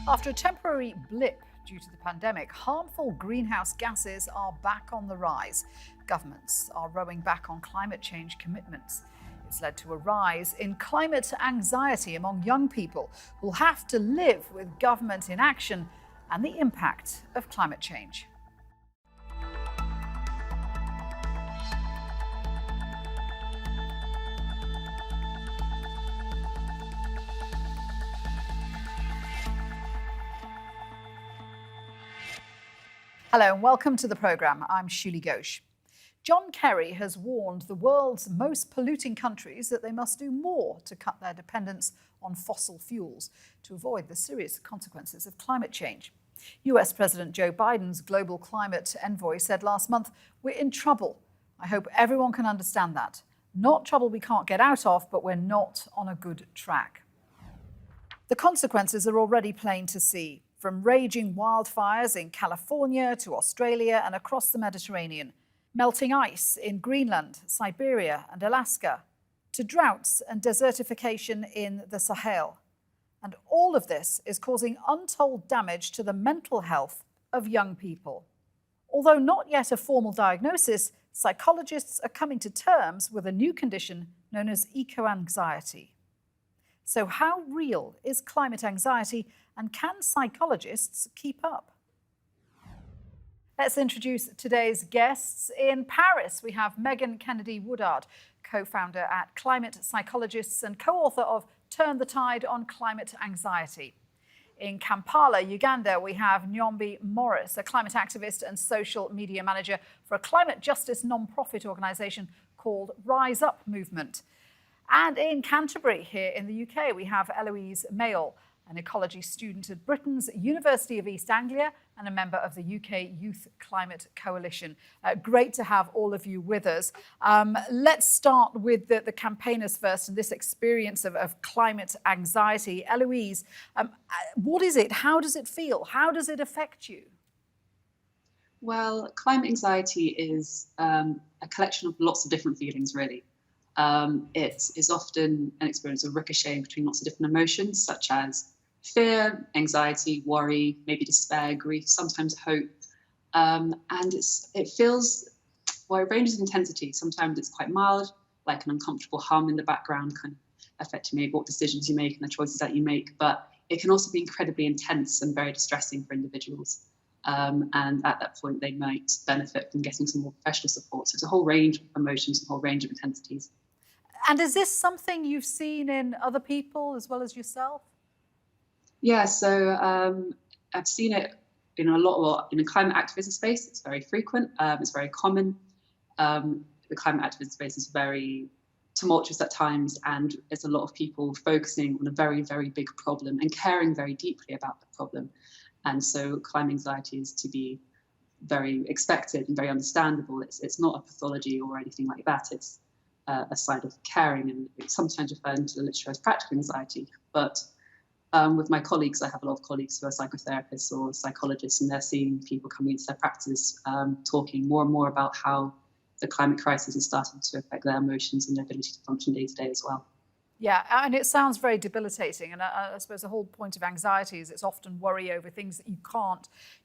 After a temporary blip due to the pandemic, harmful greenhouse gases are back on the rise. Governments are rowing back on climate change commitments. It's led to a rise in climate anxiety among young people who'll have to live with government inaction and the impact of climate change. Hello and welcome to the programme. I'm Shuli Ghosh. John Kerry has warned the world's most polluting countries that they must do more to cut their dependence on fossil fuels to avoid the serious consequences of climate change. US President Joe Biden's global climate envoy said last month, "We're in trouble. I hope everyone can understand that. Not trouble we can't get out of, but we're not on a good track." The consequences are already plain to see. From raging wildfires in California to Australia and across the Mediterranean, melting ice in Greenland, Siberia and Alaska, to droughts and desertification in the Sahel. And all of this is causing untold damage to the mental health of young people. Although not yet a formal diagnosis, psychologists are coming to terms with a new condition known as eco-anxiety. So how real is climate anxiety, and can psychologists keep up? Let's introduce today's guests. In Paris, we have Megan Kennedy-Woodward, co-founder at Climate Psychologists and co-author of Turn the Tide on Climate Anxiety. In Kampala, Uganda, we have Nyombi Morris, a climate activist and social media manager for a climate justice non-profit organisation called Rise Up Movement. And in Canterbury, here in the UK, we have Elouise Mayall, an ecology student at Britain's University of East Anglia and a member of the UK Youth Climate Coalition. Great to have all of you with us. Let's start with the campaigners first and this experience of climate anxiety. Elouise, what is it? How does it feel? How does it affect you? Well, climate anxiety is a collection of lots of different feelings, really. It is often an experience of ricocheting between lots of different emotions, such as fear, anxiety, worry, maybe despair, grief, sometimes hope. And it feels, well, it ranges in intensity. Sometimes it's quite mild, like an uncomfortable hum in the background, kind of affecting maybe what decisions you make and the choices that you make. But it can also be incredibly intense and very distressing for individuals. And at that point, they might benefit from getting some more professional support. So it's a whole range of emotions, a whole range of intensities. And is this something you've seen in other people as well as yourself? Yeah, so I've seen it in a lot in the climate activism space. It's very frequent. It's very common. The climate activism space is very tumultuous at times, and there's a lot of people focusing on a very, very big problem and caring very deeply about the problem. And so climate anxiety is to be very expected and very understandable. It's not a pathology or anything like that. It's a side of caring, and it's sometimes referred to the literature as practical anxiety. But with my colleagues, I have a lot of colleagues who are psychotherapists or psychologists, and they're seeing people coming into their practice talking more and more about how the climate crisis is starting to affect their emotions and their ability to function day to day as well. Yeah, and it sounds very debilitating. And I suppose the whole point of anxiety is it's often worry over things that you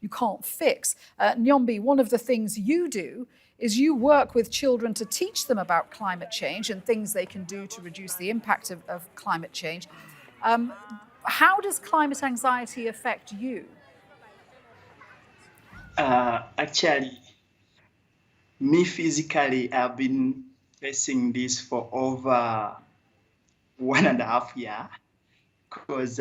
can't fix. Nyombi, one of the things you do is you work with children to teach them about climate change and things they can do to reduce the impact of climate change. How does climate anxiety affect you? Actually, me physically, I've been facing this for over 1.5 years, because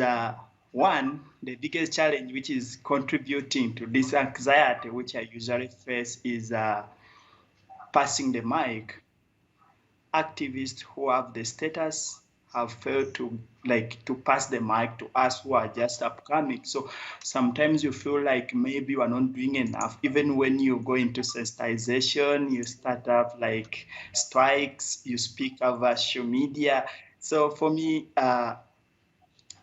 one, the biggest challenge which is contributing to this anxiety, which I usually face, is passing the mic. Activists who have the status have failed to pass the mic to us who are just upcoming. So sometimes you feel like maybe you are not doing enough. Even when you go into sensitization, you start up like strikes, you speak over social media. So for me,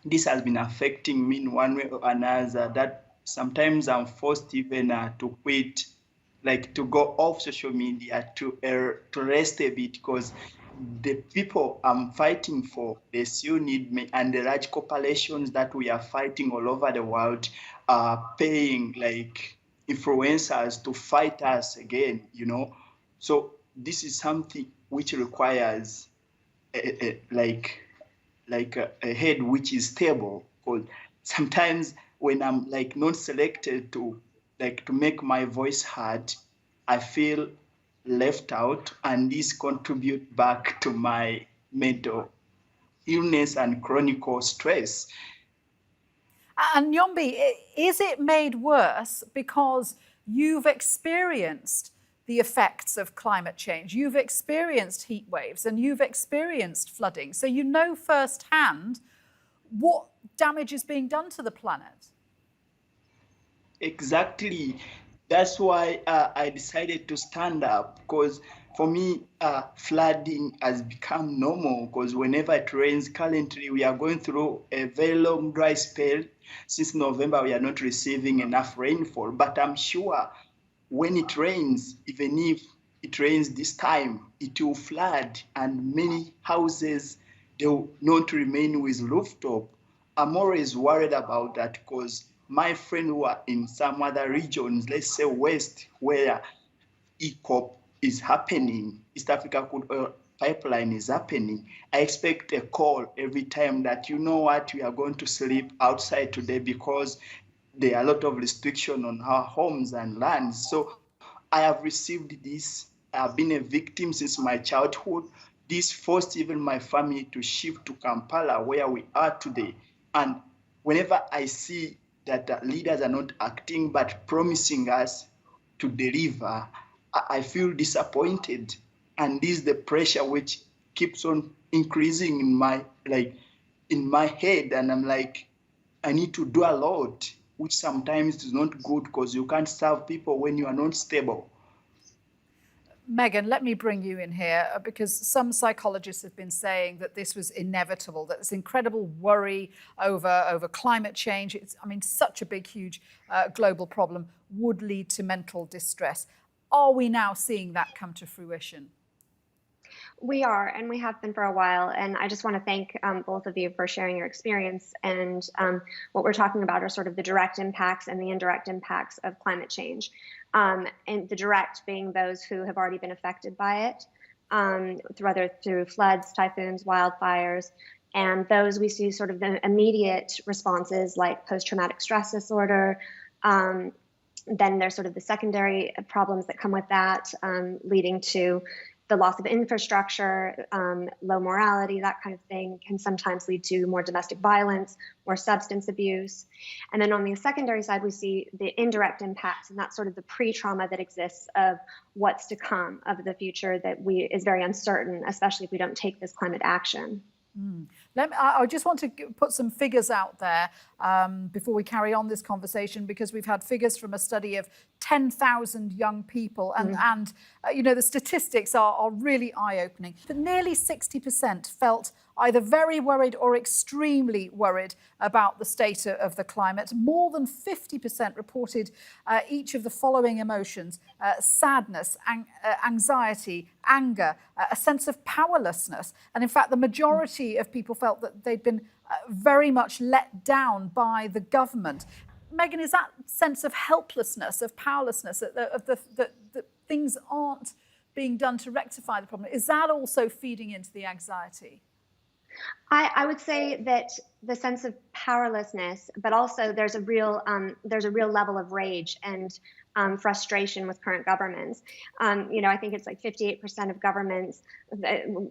this has been affecting me in one way or another, that sometimes I'm forced even to quit, like to go off social media to rest a bit, because the people I'm fighting for, they still need me, and the large corporations that we are fighting all over the world are paying like influencers to fight us again, you know. So this is something which requires a head which is stable. Because sometimes when I'm like not selected to make my voice heard, I feel left out, and this contribute back to my mental illness and chronic stress. And Nyombi, is it made worse because you've experienced the effects of climate change? You've experienced heat waves and you've experienced flooding. So you know firsthand what damage is being done to the planet. Exactly. That's why I decided to stand up, because for me, flooding has become normal, because whenever it rains, currently we are going through a very long dry spell. Since November, we are not receiving enough rainfall, but I'm sure when it rains, even if it rains this time, it will flood, and many houses, they will not remain with rooftop. I'm always worried about that, because my friends who are in some other regions, let's say West, where ECOP is happening, East Africa Crude Oil Pipeline is happening, I expect a call every time that, you know what, we are going to sleep outside today because there are a lot of restriction on our homes and lands. So I have received this. I've been a victim since my childhood. This forced even my family to shift to Kampala, where we are today. And whenever I see that leaders are not acting but promising us to deliver, I feel disappointed. And this is the pressure which keeps on increasing in my head. And I'm like, I need to do a lot, which sometimes is not good, because you can't serve people when you are not stable. Megan, let me bring you in here, because some psychologists have been saying that this was inevitable, that this incredible worry over climate change, it's, I mean, such a big, huge global problem, would lead to mental distress. Are we now seeing that come to fruition? We are, and we have been for a while. And I just want to thank both of you for sharing your experience. And what we're talking about are sort of the direct impacts and the indirect impacts of climate change. And the direct being those who have already been affected by it, whether through floods, typhoons, wildfires. And those we see sort of the immediate responses like post-traumatic stress disorder. Then there's sort of the secondary problems that come with that, leading to the loss of infrastructure, low morality, that kind of thing can sometimes lead to more domestic violence, more substance abuse. And then on the secondary side, we see the indirect impacts, and that's sort of the pre-trauma that exists of what's to come, of the future that is very uncertain, especially if we don't take this climate action. I just want to put some figures out there before we carry on this conversation, because we've had figures from a study of 10,000 young people, and you know, the statistics are really eye-opening. But nearly 60% felt either very worried or extremely worried about the state of the climate. More than 50% reported each of the following emotions: sadness, anxiety, anger, a sense of powerlessness. And in fact, the majority of people felt that they'd been very much let down by the government. Megan, is that sense of helplessness, of powerlessness, that things aren't being done to rectify the problem, is that also feeding into the anxiety? I would say that the sense of powerlessness, but also there's a real level of rage and frustration with current governments. You know, I think it's like 58% of governments,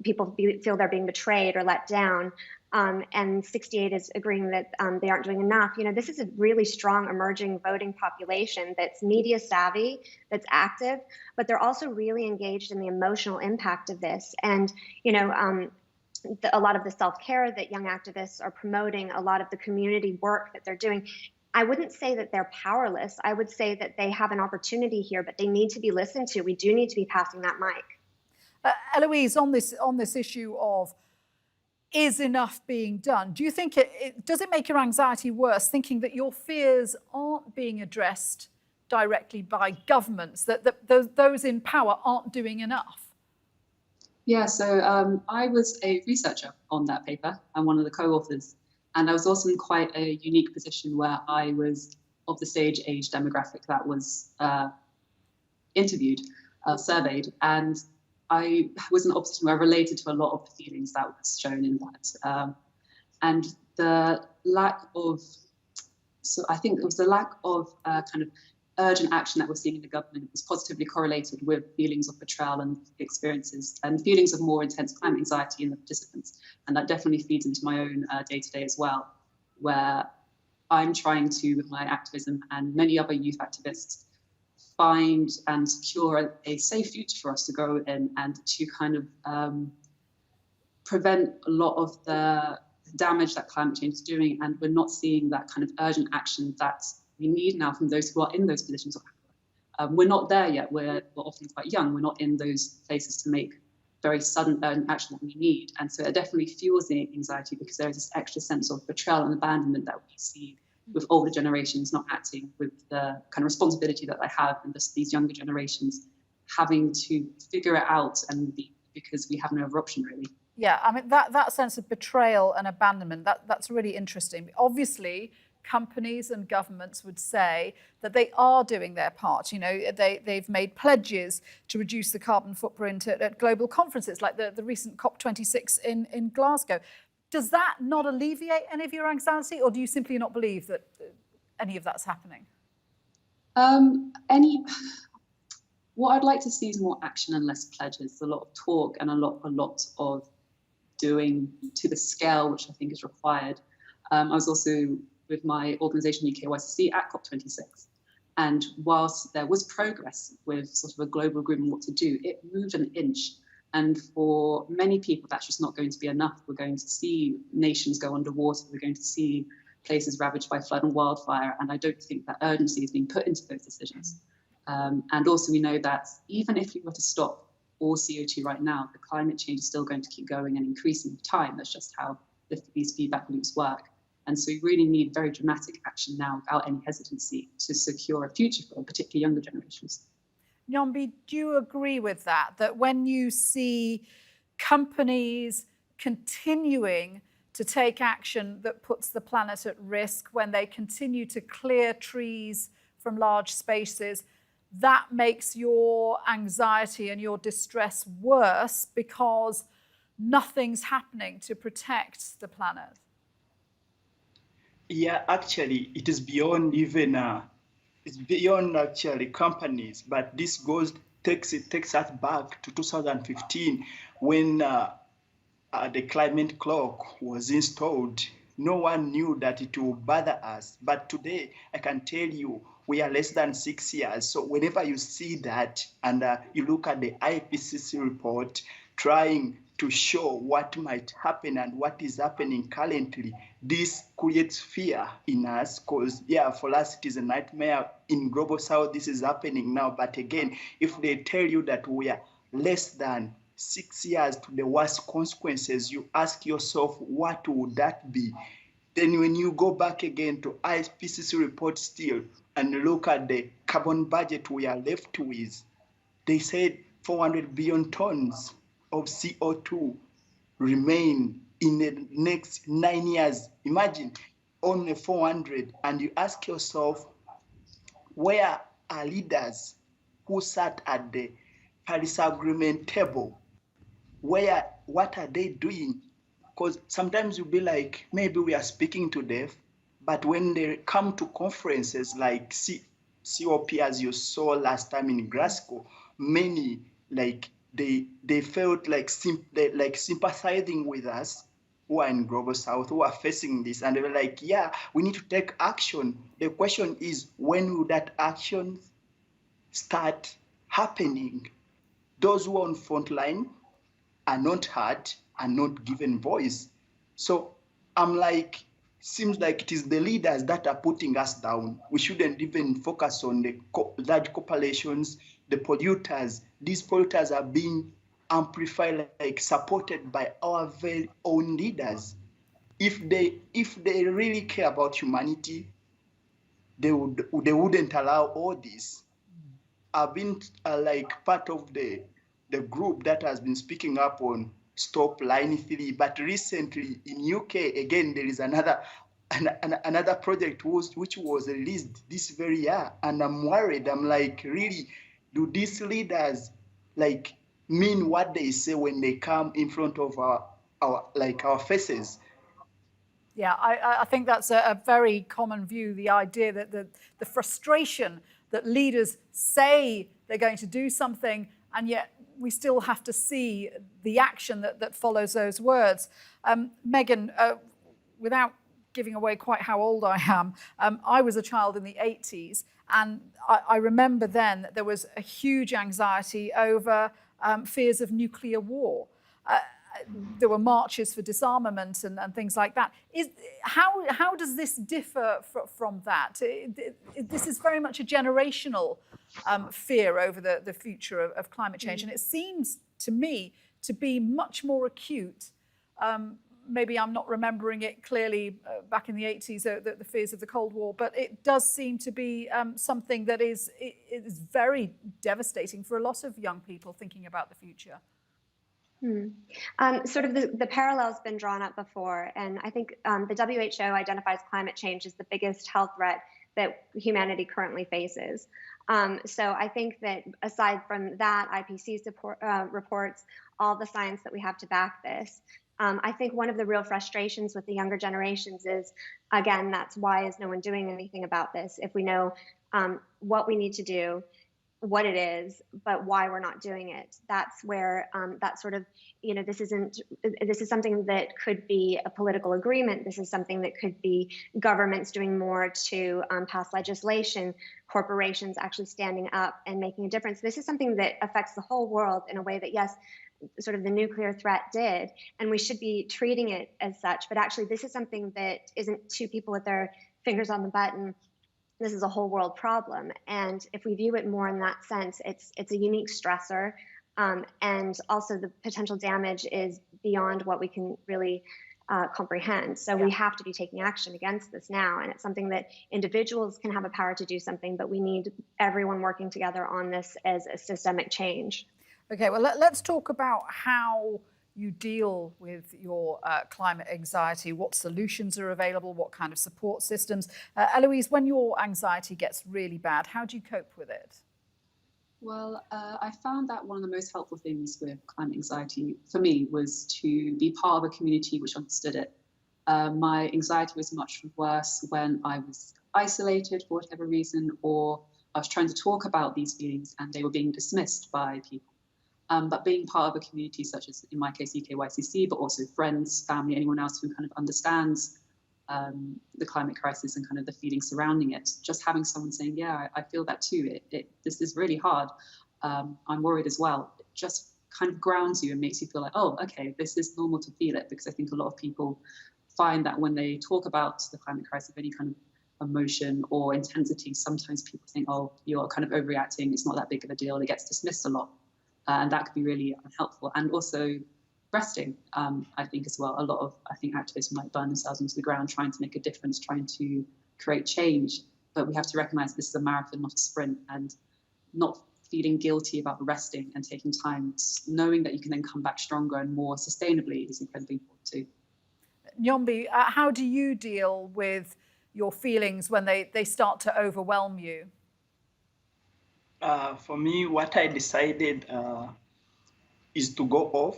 people feel they're being betrayed or let down, and 68% is agreeing that they aren't doing enough. You know, this is a really strong emerging voting population that's media savvy, that's active, but they're also really engaged in the emotional impact of this. And, you know, a lot of the self-care that young activists are promoting, a lot of the community work that they're doing, I wouldn't say that they're powerless. I would say that they have an opportunity here, but they need to be listened to. We do need to be passing that mic. Elouise, on this issue of is enough being done, do you think does it make your anxiety worse, thinking that your fears aren't being addressed directly by governments, that those in power aren't doing enough? Yeah, so I was a researcher on that paper and one of the co-authors. And I was also in quite a unique position where I was of the stage age demographic that was interviewed, surveyed. And I was in a position where I related to a lot of the feelings that was shown in that. And the lack of, so I think it was the lack of kind of urgent action that we're seeing in the government was positively correlated with feelings of betrayal and experiences and feelings of more intense climate anxiety in the participants. And that definitely feeds into my own day-to-day as well, where I'm trying to, with my activism and many other youth activists, find and secure a safe future for us to go in and to kind of prevent a lot of the damage that climate change is doing. And we're not seeing that kind of urgent action that we need now from those who are in those positions of power. We're not there yet. We're often quite young. We're not in those places to make very sudden urgent action that we need. And so it definitely fuels the anxiety because there is this extra sense of betrayal and abandonment that we see with older generations not acting with the kind of responsibility that they have, and just these younger generations having to figure it out because we have no other option really. Yeah, I mean, that sense of betrayal and abandonment, that's really interesting. Obviously, companies and governments would say that they are doing their part. You know, they've made pledges to reduce the carbon footprint at global conferences like the recent COP26 in Glasgow. Does that not alleviate any of your anxiety, or do you simply not believe that any of that's happening? What I'd like to see is more action and less pledges, a lot of talk and a lot of doing to the scale which I think is required. I was also with my organisation UKYCC at COP26, and whilst there was progress with sort of a global agreement on what to do, it moved an inch. And for many people, that's just not going to be enough. We're going to see nations go underwater. We're going to see places ravaged by flood and wildfire. And I don't think that urgency is being put into those decisions. And also we know that even if we were to stop all CO2 right now, the climate change is still going to keep going and increasing with time. That's just how these feedback loops work. And so we really need very dramatic action now without any hesitancy to secure a future for particularly younger generations. Nyombi, do you agree with that? That when you see companies continuing to take action that puts the planet at risk, when they continue to clear trees from large spaces, that makes your anxiety and your distress worse because nothing's happening to protect the planet? Yeah, actually, it is beyond even it's beyond actually companies, but this takes us back to 2015 when the climate clock was installed. No one knew that it would bother us, but today I can tell you we are less than 6 years. So whenever you see that and you look at the IPCC report trying to show what might happen and what is happening currently, this creates fear in us because, yeah, for us it is a nightmare. In Global South, this is happening now. But again, if they tell you that we are less than 6 years to the worst consequences, you ask yourself, what would that be? Then when you go back again to IPCC report still and look at the carbon budget we are left with, they said 400 billion tons of CO2 remain in the next 9 years. Imagine only 400, and you ask yourself, where are leaders who sat at the Paris Agreement table? What are they doing? Because sometimes you'll be like, maybe we are speaking to death, but when they come to conferences like COP, as you saw last time in Glasgow, many they felt like sympathizing with us who are in Global South, who are facing this, and they were like, yeah, we need to take action. The question is, when will that action start happening? Those who are on front line are not heard, are not given voice. So I'm like, seems like it is the leaders that are putting us down. We shouldn't even focus on the large corporations, the polluters. These polluters are being amplified, like supported by our very own leaders. If they really care about humanity, they wouldn't allow all this. I've been like part of the the group that has been speaking up on Stop Line 3. But recently in UK, again, there is another project which was released this very year. And I'm worried. I'm like, really, do these leaders like mean what they say when they come in front of our faces? Yeah, I think that's a very common view, the idea that the frustration that leaders say they're going to do something, and yet we still have to see the action that follows those words. Megan, without giving away quite how old I am, I was a child in the 80s, and I remember then that there was a huge anxiety over fears of nuclear war. There were marches for disarmament and things like that. How does this differ from that? This is very much a generational fear over the future of climate change. And it seems to me to be much more acute. Maybe I'm not remembering it clearly back in the 80s, the fears of the Cold War, but it does seem to be something that is very devastating for a lot of young people thinking about the future. Sort of the parallel's been drawn up before, and I think the WHO identifies climate change as the biggest health threat that humanity currently faces. So I think that aside from that, IPCC reports, all the science that we have to back this, I think one of the real frustrations with the younger generations is, again, that's why is no one doing anything about this? If we know what we need to do, what it is, but why we're not doing it. That's where that sort of, this is something that could be a political agreement. This is something that could be governments doing more to pass legislation, corporations actually standing up and making a difference. This is something that affects the whole world in a way that, yes, sort of the nuclear threat did, and we should be treating it as such. But actually, this is something that isn't two people with their fingers on the button. This is a whole world problem. And if we view it more in that sense, it's a unique stressor. And also the potential damage is beyond what we can really comprehend. So we have to be taking action against this now. And it's something that individuals can have a power to do something, but we need everyone working together on this as a systemic change. Okay, well, let's talk about how you deal with your climate anxiety, what solutions are available, what kind of support systems. Elouise, when your anxiety gets really bad, how do you cope with it? Well, I found that one of the most helpful things with climate anxiety for me was to be part of a community which understood it. My anxiety was much worse when I was isolated for whatever reason, or I was trying to talk about these feelings and they were being dismissed by people. But being part of a community such as, in my case, UKYCC, but also friends, family, anyone else who kind of understands the climate crisis and kind of the feelings surrounding it, just having someone saying, yeah, I feel that too. This is really hard. I'm worried as well. It just kind of grounds you and makes you feel like, oh, okay, this is normal to feel it. Because I think a lot of people find that when they talk about the climate crisis, any kind of emotion or intensity, sometimes people think, oh, you're kind of overreacting. It's not that big of a deal. It gets dismissed a lot. And that could be really unhelpful. And also resting, I think as well. A lot of, I think, activists might burn themselves into the ground trying to make a difference, trying to create change. But we have to recognize this is a marathon, not a sprint, and not feeling guilty about resting and taking time, knowing that you can then come back stronger and more sustainably is incredibly important too. Nyombi, how do you deal with your feelings when they start to overwhelm you? For me, what I decided is to go off,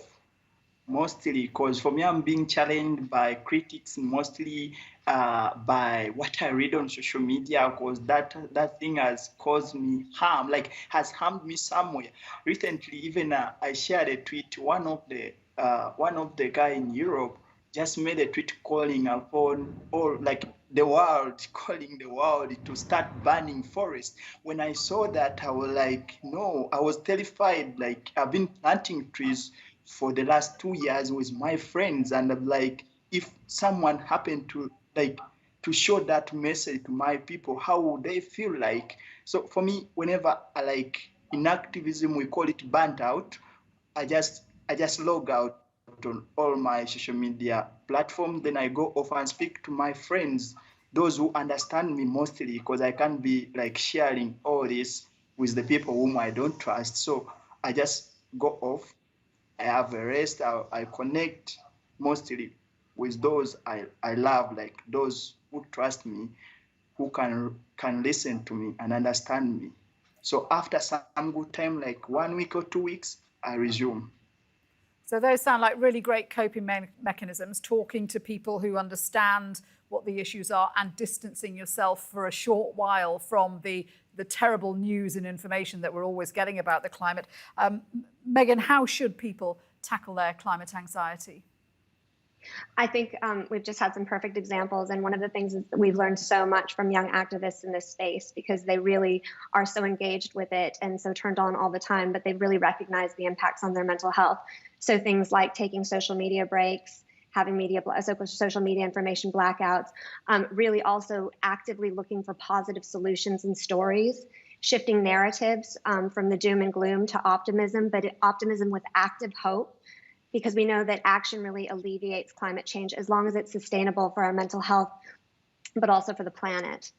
mostly because for me, I'm being challenged by critics, mostly by what I read on social media, because that thing has caused me harm, like has harmed me somewhere. Recently, even I shared a tweet. One of the guy in Europe just made a tweet calling upon all, like, the world, calling the world to start burning forests. When I saw that, I was like, no, I was terrified. Like, I've been planting trees for the last 2 years with my friends, and I'm like, if someone happened to show that message to my people, how would they feel like? So for me, whenever in activism we call it burnt out, I just log out on all my social media platforms. Then I go off and speak to my friends, those who understand me mostly, because I can't be sharing all this with the people whom I don't trust. So I just go off, I have a rest. I connect mostly with those I love, like those who trust me, who can listen to me and understand me. So after some good time, like 1 week or 2 weeks, I resume. So those sound like really great coping mechanisms, talking to people who understand what the issues are and distancing yourself for a short while from the terrible news and information that we're always getting about the climate. Megan, how should people tackle their climate anxiety? I think we've just had some perfect examples. And one of the things is that we've learned so much from young activists in this space, because they really are so engaged with it and so turned on all the time, but they really recognize the impacts on their mental health. So things like taking social media breaks, having social media information blackouts, really also actively looking for positive solutions and stories, shifting narratives from the doom and gloom to optimism, but optimism with active hope, because we know that action really alleviates climate change as long as it's sustainable for our mental health, but also for the planet.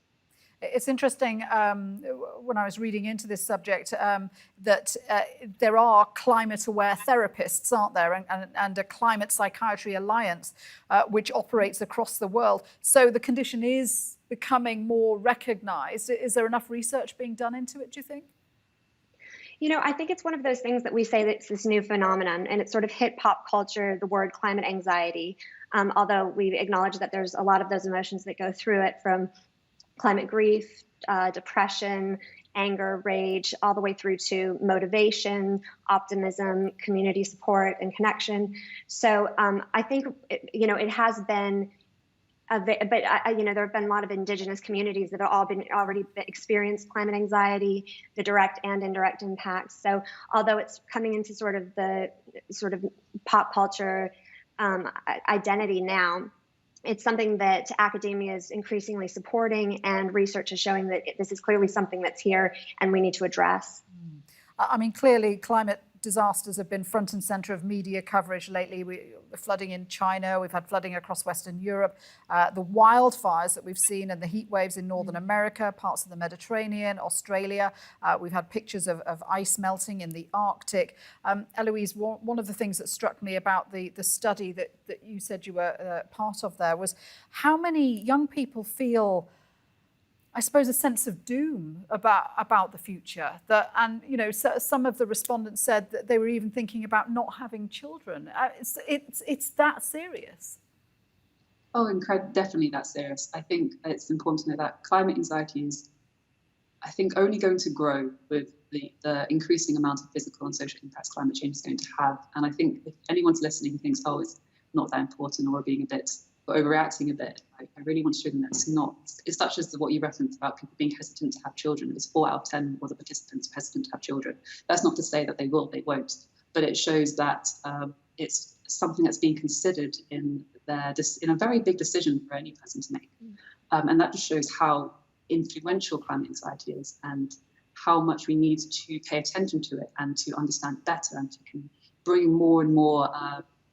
It's interesting, when I was reading into this subject, that there are climate-aware therapists, aren't there, and a Climate Psychiatry Alliance, which operates across the world. So the condition is becoming more recognised. Is there enough research being done into it, do you think? You know, I think it's one of those things that we say that it's this new phenomenon, and it's sort of hit pop culture, the word climate anxiety, although we acknowledge that there's a lot of those emotions that go through it, from climate grief, depression, anger, rage, all the way through to motivation, optimism, community support, and connection. So I think, it has been, but there have been a lot of indigenous communities that have already experienced climate anxiety, the direct and indirect impacts. So although it's coming into sort of the pop culture identity now, it's something that academia is increasingly supporting, and research is showing that this is clearly something that's here and we need to address. I mean, clearly climate disasters have been front and center of media coverage lately. The flooding in China, we've had flooding across Western Europe, the wildfires that we've seen, and the heat waves in Northern America, parts of the Mediterranean, Australia. We've had pictures of ice melting in the Arctic. Elouise, one of the things that struck me about the study that you said you were part of there was how many young people feel, I suppose, a sense of doom about the future. Some of the respondents said that they were even thinking about not having children. It's that serious. Oh, definitely that serious. I think it's important to know that climate anxiety is, I think, only going to grow with the increasing amount of physical and social impacts climate change is going to have. And I think if anyone's listening who thinks, oh, it's not that important, or being a bit overreacting a bit, I really want to show them that it's not. It's such as what you referenced about people being hesitant to have children. It was 4 out of 10 of the participants hesitant to have children. That's not to say that they won't, but it shows that it's something that's being considered in a very big decision for any person to make. And that just shows how influential climate anxiety is, and how much we need to pay attention to it and to understand better, and to bring more and more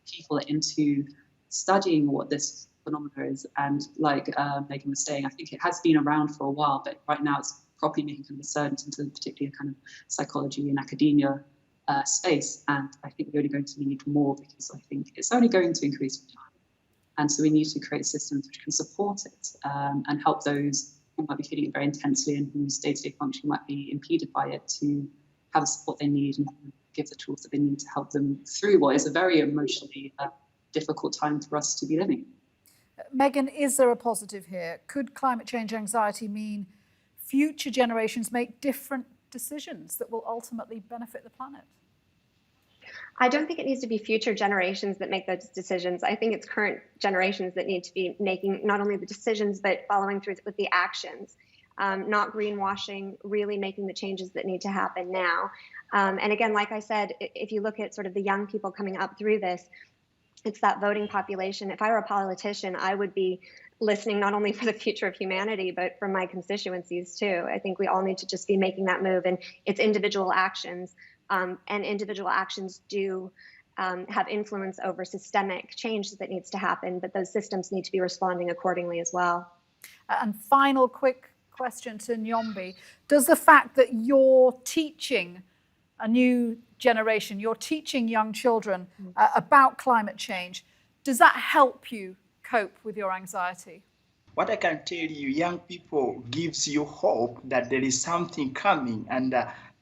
people into studying what this phenomenon is. And like Megan was saying, I think it has been around for a while, but right now it's properly making kind of a surge into particularly kind of psychology and academia space. And I think we're only going to need more, because I think it's only going to increase with time. And so we need to create systems which can support it and help those who might be feeling it very intensely and whose day-to-day functioning might be impeded by it to have the support they need, and give the tools that they need to help them through what is a very emotionally difficult time for us to be living. Megan, is there a positive here? Could climate change anxiety mean future generations make different decisions that will ultimately benefit the planet? I don't think it needs to be future generations that make those decisions. I think it's current generations that need to be making not only the decisions, but following through with the actions. Not greenwashing, really making the changes that need to happen now. And again, like I said, if you look at sort of the young people coming up through this, it's that voting population. If I were a politician, I would be listening not only for the future of humanity, but for my constituencies too. I think we all need to just be making that move, and it's individual actions. And individual actions do have influence over systemic change that needs to happen, but those systems need to be responding accordingly as well. And final quick question to Nyombi. Does the fact that you're teaching a new generation. You're teaching young children about climate change. Does that help you cope with your anxiety? What I can tell you, young people gives you hope that there is something coming, and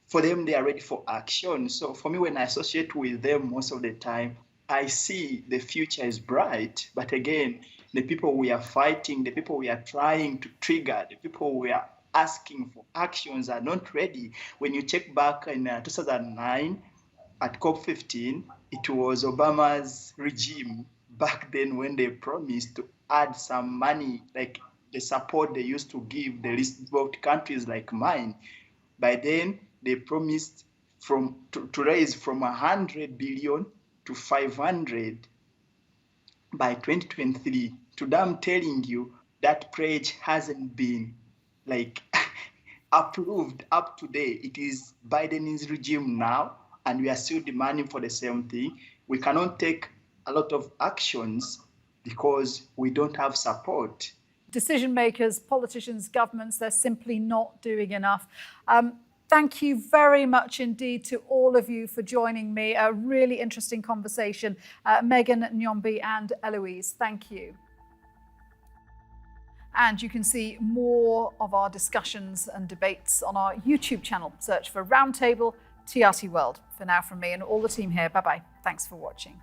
for them, they are ready for action. So for me, when I associate with them most of the time, I see the future is bright. But again, the people we are fighting, the people we are trying to trigger, the people we are asking for actions are not ready. When you check back in 2009 at COP15, it was Obama's regime back then when they promised to add some money, like the support they used to give the least developed countries like mine. By then, they promised to raise from 100 billion to 500 by 2023. Today, I'm telling you that pledge hasn't been approved up to date. It is Biden's regime now, and we are still demanding for the same thing. We cannot take a lot of actions because we don't have support. Decision makers, politicians, governments, they're simply not doing enough. Thank you very much indeed to all of you for joining me. A really interesting conversation. Megan, Nyombi and Elouise, thank you. And you can see more of our discussions and debates on our YouTube channel. Search for Roundtable TRT World. For now, from me and all the team here, bye-bye. Thanks for watching.